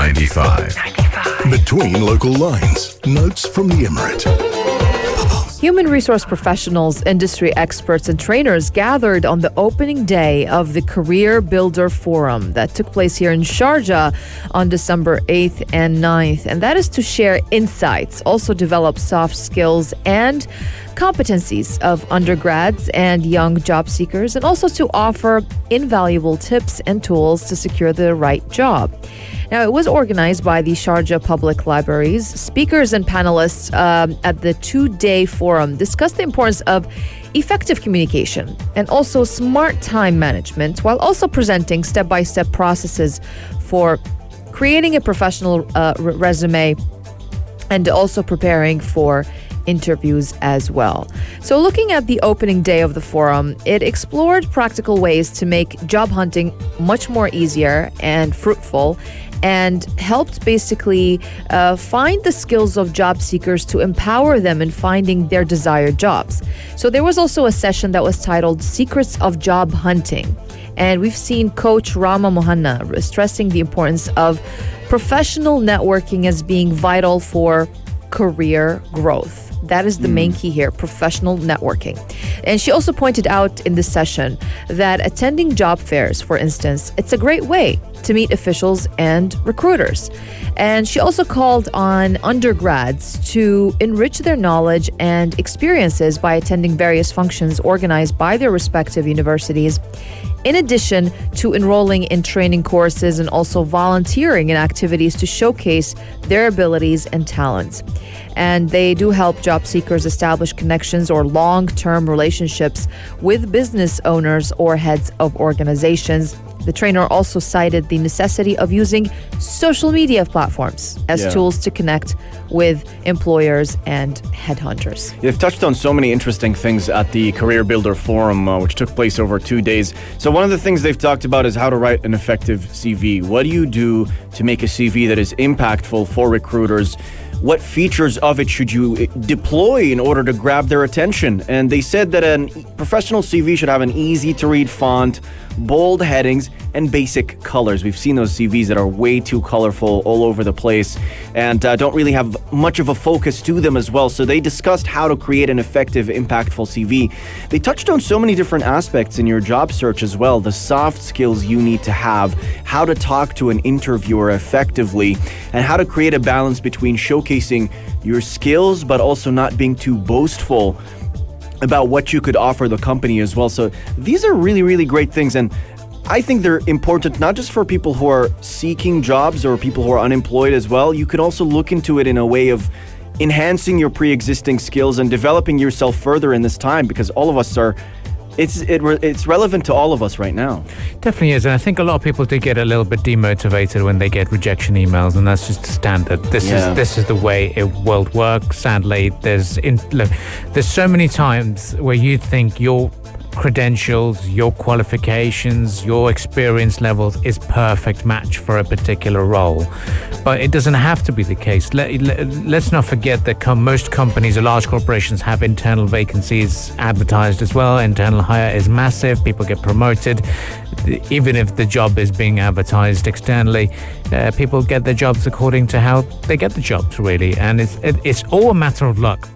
95. Between local lines. Notes from the Emirate. Human resource professionals, industry experts, and trainers gathered on the opening day of the Career Builder Forum that took place here in Sharjah on December 8th and 9th. And that is to share insights, also develop soft skills and competencies of undergrads and young job seekers, and also to offer invaluable tips and tools to secure the right job. Now, it was organized by the Sharjah Public Libraries. Speakers and panelists at the two-day forum discussed the importance of effective communication and also smart time management, while also presenting step-by-step processes for creating a professional resume and also preparing for interviews as well. So looking at the opening day of the forum, it explored practical ways to make job hunting much more easier and fruitful, and helped basically find the skills of job seekers to empower them in finding their desired jobs. So there was also a session that was titled Secrets of Job Hunting. And we've seen Coach Rama Mohanna stressing the importance of professional networking as being vital for career growth. That is the main key here, professional networking. And she also pointed out in this session that attending job fairs, for instance, it's a great way to meet officials and recruiters. And she also called on undergrads to enrich their knowledge and experiences by attending various functions organized by their respective universities, in addition to enrolling in training courses and also volunteering in activities to showcase their abilities and talents. And they do help job seekers establish connections or long-term relationships with business owners or heads of organizations. The trainer also cited the necessity of using social media platforms as tools to connect with employers and headhunters. You've touched on so many interesting things at the Career Builder Forum, which took place over 2 days. So one of the things they've talked about is how to write an effective CV. What do you do to make a CV that is impactful for recruiters? What features of it should you deploy in order to grab their attention? And they said that a professional CV should have an easy-to-read font, bold headings, and basic colors. We've seen those CVs that are way too colorful all over the place and don't really have much of a focus to them as well. So they discussed how to create an effective, impactful CV. They touched on so many different aspects in your job search as well. The soft skills you need to have, how to talk to an interviewer effectively, and how to create a balance between showcasing your skills but also not being too boastful about what you could offer the company as well. So these are really, really great things, and I think they're important not just for people who are seeking jobs or people who are unemployed as well. You could also look into it in a way of enhancing your pre-existing skills and developing yourself further in this time, because all of us are it's relevant to all of us right now. Definitely is, and I think a lot of people do get a little bit demotivated when they get rejection emails, and that's just standard. This is the way it will work. Sadly, there's so many times where you think your credentials, your qualifications, your experience levels is perfect match for a particular role, but it doesn't have to be the case. Let's not forget that most companies or large corporations have internal vacancies advertised as well. Internal hire is massive. People get promoted even if the job is being advertised externally. People get their jobs according to how they get the jobs, really, and it's all a matter of luck.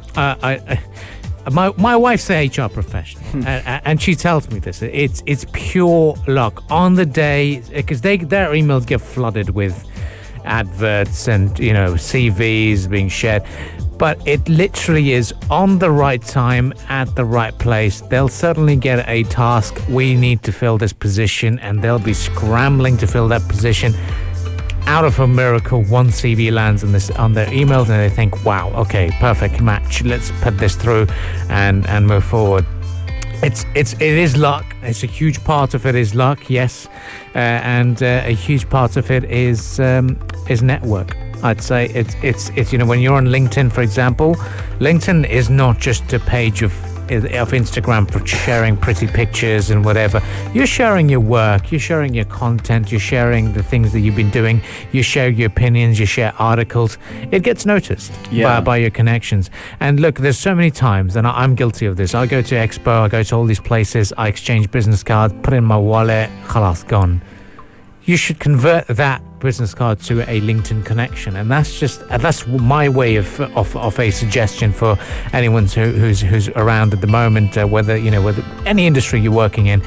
My wife's a HR professional, and she tells me this. It's pure luck on the day, because their emails get flooded with adverts and CVs being shared. But it literally is on the right time at the right place. They'll certainly get a task. We need to fill this position, and they'll be scrambling to fill that position. Out of a miracle, one CV lands on their emails, and they think, wow, okay, perfect match. Let's put this through and move forward. It is luck. It's a huge part of it is luck, yes, and a huge part of it is network. I'd say it's when you're on LinkedIn, for example, LinkedIn is not just a page of Instagram for sharing pretty pictures and whatever. You're sharing your work, you're sharing your content, you're sharing the things that you've been doing, you share your opinions, you share articles. It gets noticed by your connections. And look, there's so many times, and I'm guilty of this. I go to Expo, I go to all these places, I exchange business cards, put in my wallet, khalas, gone. You should convert that business card to a LinkedIn connection, and that's my way of a suggestion for anyone who's around at the moment, whether any industry you're working in.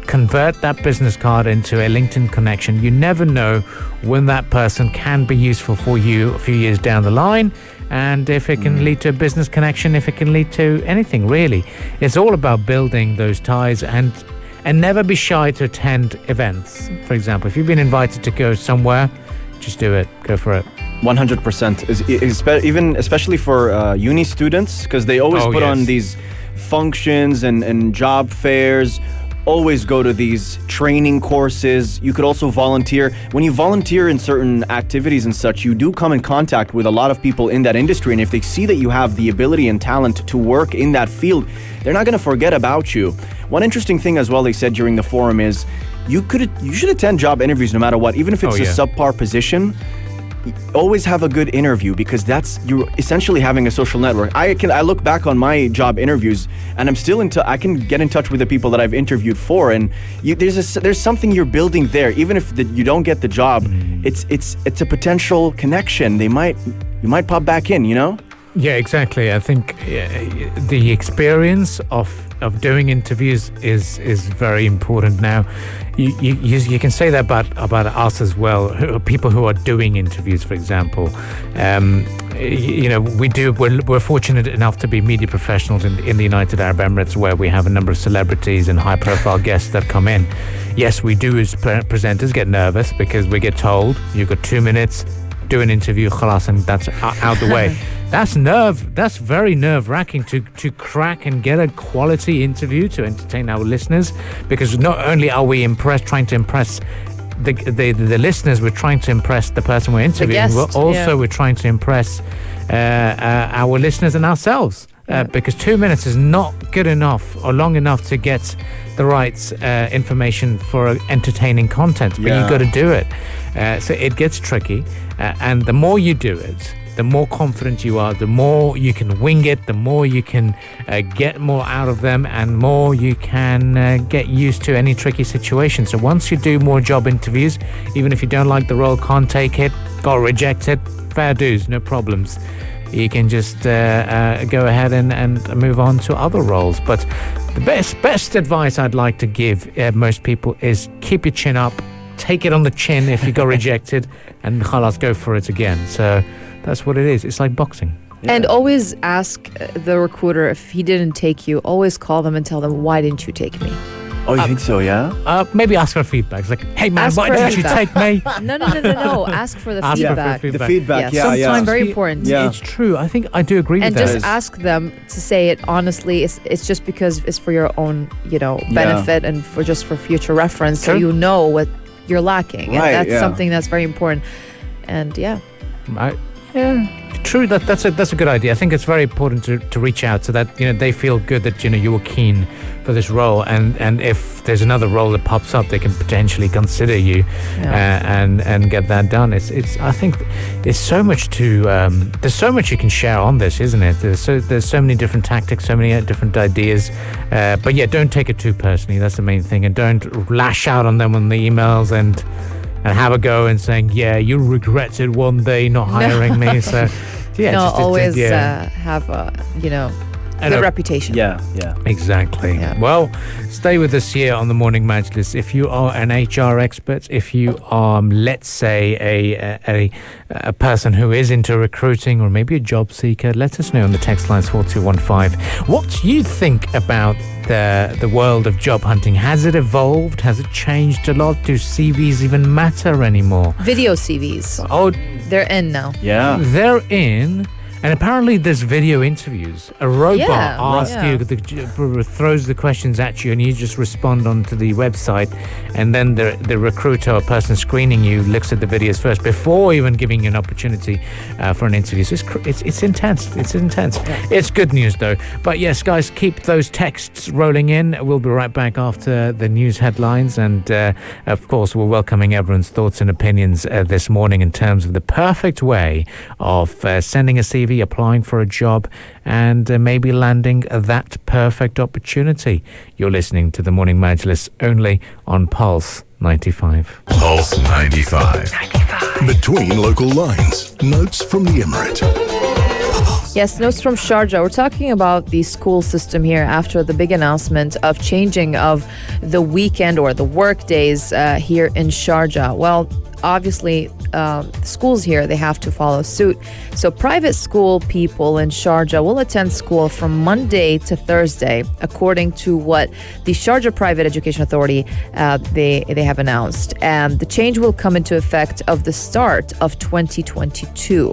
Convert that business card into a LinkedIn connection. You never know when that person can be useful for you a few years down the line, and if it can lead to a business connection, if it can lead to anything really. It's all about building those ties, and never be shy to attend events. For example, if you've been invited to go somewhere, just do it. Go for it. 100%. Especially for uni students, because they always put on these functions and job fairs. Always go to these training courses. You could also volunteer. When you volunteer in certain activities and such, you do come in contact with a lot of people in that industry. And if they see that you have the ability and talent to work in that field, they're not going to forget about you. One interesting thing as well they said during the forum is you should attend job interviews no matter what, even if it's a subpar position. Always have a good interview, because you're essentially having a social network. I look back on my job interviews and I can get in touch with the people that I've interviewed for, and there's something you're building there. Even if you don't get the job, it's a potential connection. You might pop back in, Yeah, exactly. I think the experience of doing interviews is very important now. You can say that about us as well. People who are doing interviews, for example. We're fortunate enough to be media professionals in the United Arab Emirates, where we have a number of celebrities and high-profile guests that come in. Yes, we do as presenters get nervous because we get told you've got 2 minutes, do an interview, khalas, and that's out the way. That's very nerve-wracking to crack and get a quality interview to entertain our listeners, because not only are we trying to impress the listeners, we're trying to impress the person we're interviewing. We're trying to impress our listeners and ourselves, because 2 minutes is not good enough or long enough to get the right information for entertaining content, but you've got to do it. So it gets tricky, and the more you do it, the more confident you are, the more you can wing it, the more you can get more out of them, and more you can get used to any tricky situation. So once you do more job interviews, even if you don't like the role, can't take it, got rejected, fair dues, no problems. You can just go ahead and move on to other roles. But the best advice I'd like to give most people is keep your chin up, take it on the chin if you got rejected, and khalas, go for it again. So that's what it is. It's like boxing. And always ask the recruiter if he didn't take you. Always call them and tell them, why didn't you take me? Oh, you think so, yeah? Maybe ask for feedback. It's like, hey man, Ask why for didn't you feedback. take me? No. Ask for the feedback. The feedback, Yes. yeah. Sometimes very important. Yeah. It's true. I think I do agree And with that. just ask them to say it honestly. It's just because it's for your own, benefit and for future reference, so True. you know what you're lacking. Right, And that's something that's very important. And yeah. True. That's a good idea. I think it's very important to reach out so that they feel good that you were keen for this role, and if there's another role that pops up, they can potentially consider you and get that done. I think there's so much there's so much you can share on this, isn't it? There's so many different tactics, so many different ideas. But yeah, don't take it too personally. That's the main thing, and don't lash out on them on the emails and have a go and saying, yeah, you regretted one day not hiring me. So, yeah. Always have a, good reputation. Yeah. Exactly. Yeah. Well, stay with us here on the Morning Majlis. If you are an HR expert, if you are, let's say, a person who is into recruiting, or maybe a job seeker, let us know on the text lines 4215. What do you think about the world of job hunting? Has it evolved? Has it changed a lot? Do CVs even matter anymore? Video CVs. Oh, They're in now. Yeah. they're in. And apparently there's video interviews. A robot asks you, throws the questions at you, and you just respond onto the website. And then the recruiter or person screening you looks at the videos first before even giving you an opportunity for an interview. So it's intense. It's intense. Yeah. It's good news, though. But yes, guys, keep those texts rolling in. We'll be right back after the news headlines. And, of course, we're welcoming everyone's thoughts and opinions this morning in terms of the perfect way of sending a CV CV, applying for a job, and maybe landing that perfect opportunity. You're listening to the Morning Majlis only on Pulse 95. Pulse 95. Between local lines. Notes from the Emirate. Yes, notes from Sharjah. We're talking about the school system here after the big announcement of changing of the weekend or the work days here in Sharjah. Well, obviously, schools here, they have to follow suit. So private school people in Sharjah will attend school from Monday to Thursday, according to what the Sharjah Private Education Authority, they have announced. And the change will come into effect of the start of 2022.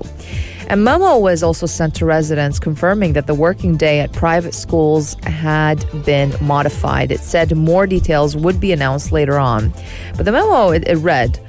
A memo was also sent to residents confirming that the working day at private schools had been modified. It said more details would be announced later on. But the memo, it read,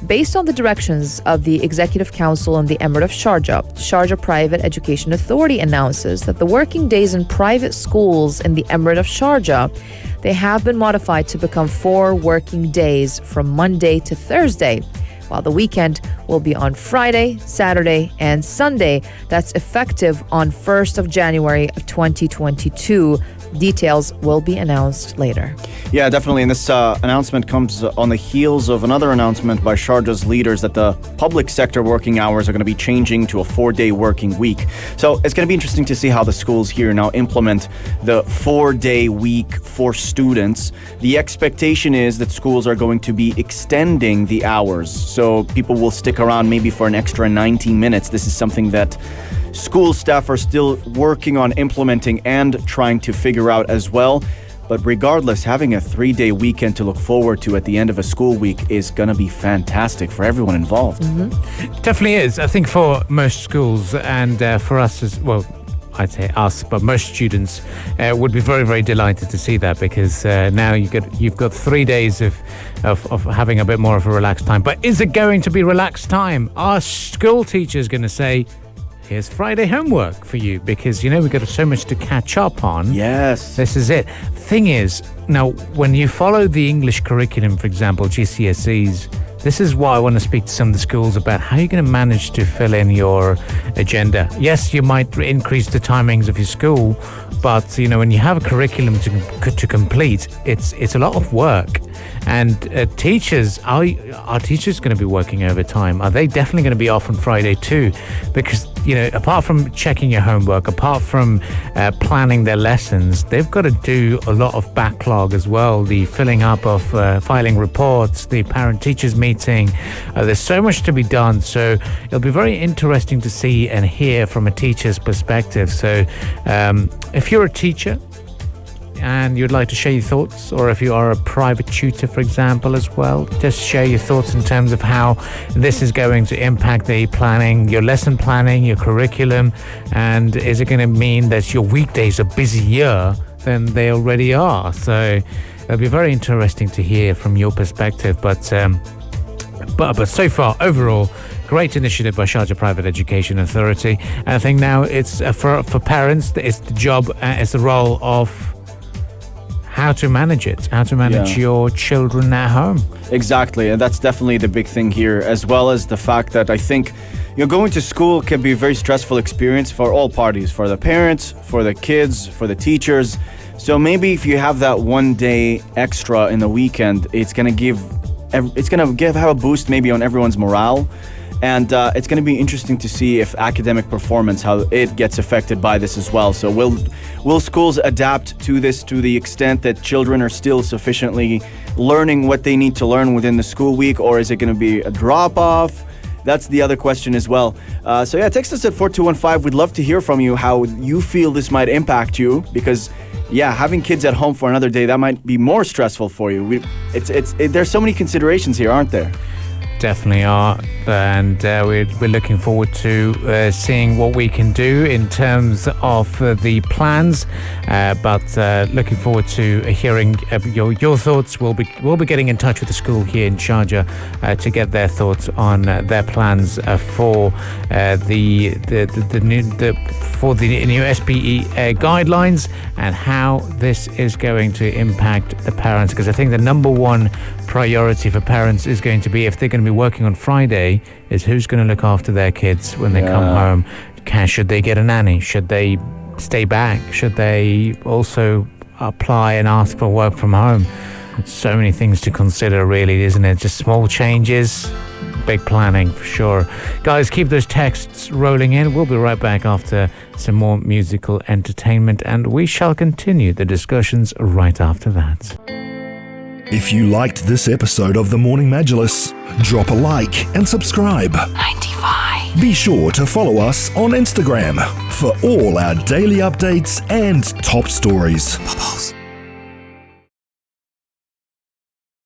based on the directions of the Executive Council in the Emirate of Sharjah, Sharjah Private Education Authority announces that the working days in private schools in the Emirate of Sharjah, they have been modified to become 4 working days from Monday to Thursday, while the weekend will be on Friday, Saturday, and Sunday. That's effective on 1st of January of 2022. Details will be announced later. Yeah, definitely. And this announcement comes on the heels of another announcement by Sharjah's leaders that the public sector working hours are going to be changing to a 4-day working week. So it's going to be interesting to see how the schools here now implement the 4-day week for students. The expectation is that schools are going to be extending the hours. So people will stick around maybe for an extra 90 minutes. This is something that school staff are still working on implementing and trying to figure out as well. But regardless, having a 3-day weekend to look forward to at the end of a school week is going to be fantastic for everyone involved. Definitely is. I think for most schools and for us as well, I'd say us, but most students would be very, very delighted to see that, because now you've got 3 days of having a bit more of a relaxed time. But is it going to be relaxed time? Are school teachers going to say, here's Friday homework for you, because we've got so much to catch up on? Yes. This is it. Thing is, now when you follow the English curriculum, for example, GCSEs, this is why I want to speak to some of the schools about how you're going to manage to fill in your agenda. Yes, you might increase the timings of your school, but when you have a curriculum to complete, it's a lot of work. And teachers, are teachers going to be working overtime? Are they definitely going to be off on Friday too? Because apart from checking your homework, apart from planning their lessons, they've got to do a lot of backlog as well. The filling up of filing reports, the parent-teachers meeting. There's so much to be done. So it'll be very interesting to see and hear from a teacher's perspective. So if you're a teacher and you'd like to share your thoughts, or if you are a private tutor, for example, as well, just share your thoughts in terms of how this is going to impact the planning, your lesson planning, your curriculum, and is it going to mean that your weekdays are busier than they already are? So it'll be very interesting to hear from your perspective. But so far, overall, great initiative by Sharjah Private Education Authority. And I think now it's for parents, it's the job, it's the role of how to manage it, how to manage your children at home. Exactly, and that's definitely the big thing here, as well as the fact that I think going to school can be a very stressful experience for all parties, for the parents, for the kids, for the teachers. So maybe if you have that 1 day extra in the weekend, it's going to have a boost maybe on everyone's morale. And it's going to be interesting to see if academic performance, how it gets affected by this as well. So will schools adapt to this to the extent that children are still sufficiently learning what they need to learn within the school week, or is it going to be a drop-off? That's the other question as well. So text us at 4215. We'd love to hear from you how you feel this might impact you, because having kids at home for another day, that might be more stressful for you. There's so many considerations here, aren't there? Definitely are, and we're looking forward to seeing what we can do in terms of the plans, but looking forward to hearing your thoughts. We'll be getting in touch with the school here in Sharjah to get their thoughts on their plans for the new SPE guidelines, and how this is going to impact the parents, because I think the number one priority for parents is going to be, if they're going to be be working on Friday is who's going to look after their kids when they come home. Should they get a nanny? Should they stay back? Should they also apply and ask for work from home? So many things to consider, really, isn't it? Just small changes, big planning for sure. Guys, keep those texts rolling in. We'll be right back after some more musical entertainment, and we shall continue the discussions right after that. If you liked this episode of The Morning Majlis, drop a like and subscribe. 95. Be sure to follow us on Instagram for all our daily updates and top stories.